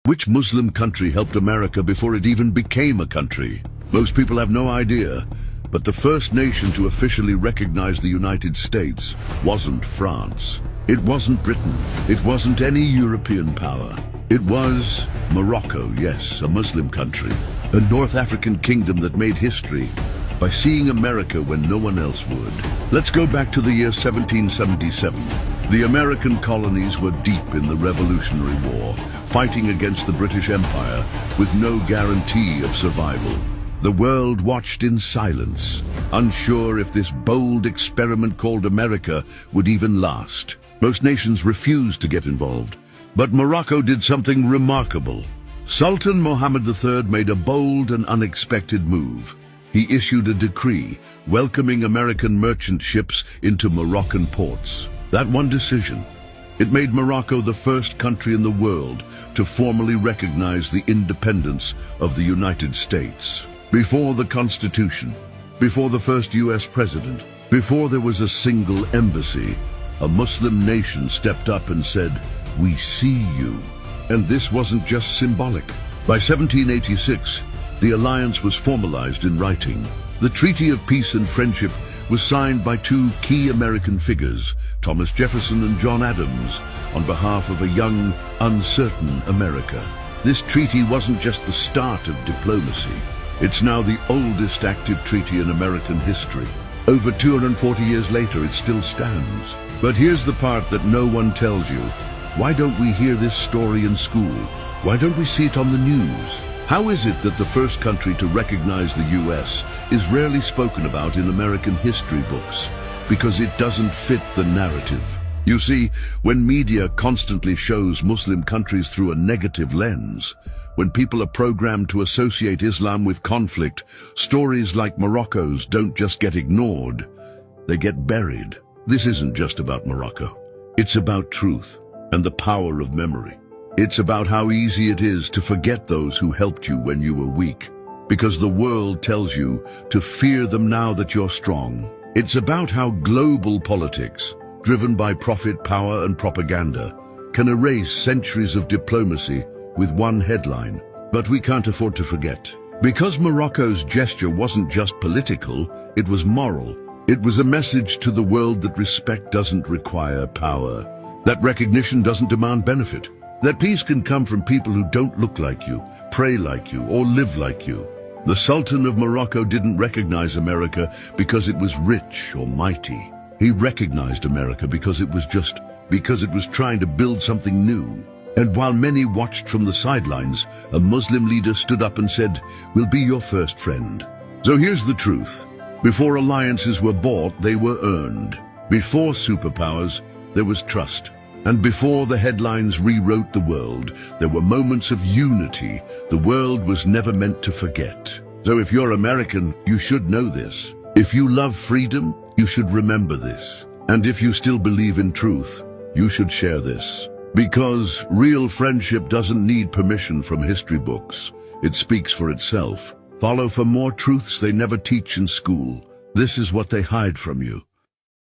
Which Muslim country helped America before it even became a country? Most people have no idea, but the first nation to officially recognize the United States wasn't France. It wasn't Britain. It wasn't any European power. It was Morocco, yes, a Muslim country, a North African kingdom that made history by seeing America when no one else would. Let's go back to the year 1777. The American colonies were deep in the Revolutionary War, fighting against the British Empire with no guarantee of survival. The world watched in silence, unsure if this bold experiment called America would even last. Most nations refused to get involved, but Morocco did something remarkable. Sultan Mohammed III made a bold and unexpected move. He issued a decree welcoming American merchant ships into Moroccan ports. That one decision, it made Morocco the first country in the world to formally recognize the independence of the United States. Before the Constitution, before the first US president, before there was a single embassy, a Muslim nation stepped up and said, "We see you." And this wasn't just symbolic. By 1786, the alliance was formalized in writing. The Treaty of Peace and Friendship was signed by two key American figures, Thomas Jefferson and John Adams, on behalf of a young, uncertain America. This treaty wasn't just the start of diplomacy. It's now the oldest active treaty in American history. Over 240 years later, it still stands. But here's the part that no one tells you. Why don't we hear this story in school? Why don't we see it on the news? How is it that the first country to recognize the US is rarely spoken about in American history books? Because it doesn't fit the narrative. You see, when media constantly shows Muslim countries through a negative lens, when people are programmed to associate Islam with conflict, stories like Morocco's don't just get ignored, they get buried. This isn't just about Morocco. It's about truth and the power of memory. It's about how easy it is to forget those who helped you when you were weak, because the world tells you to fear them now that you're strong. It's about how global politics, driven by profit, power, and propaganda, can erase centuries of diplomacy with one headline. But we can't afford to forget. Because Morocco's gesture wasn't just political, it was moral. It was a message to the world that respect doesn't require power, that recognition doesn't demand benefit, that peace can come from people who don't look like you, pray like you, or live like you. The Sultan of Morocco didn't recognize America because it was rich or mighty. He recognized America because it was trying to build something new. And while many watched from the sidelines, a Muslim leader stood up and said, "We'll be your first friend." So here's the truth. Before alliances were bought, they were earned. Before superpowers, there was trust. And before the headlines rewrote the world, there were moments of unity the world was never meant to forget. So if you're American, you should know this. If you love freedom, you should remember this. And if you still believe in truth, you should share this. Because real friendship doesn't need permission from history books. It speaks for itself. Follow for more truths they never teach in school. This is what they hide from you.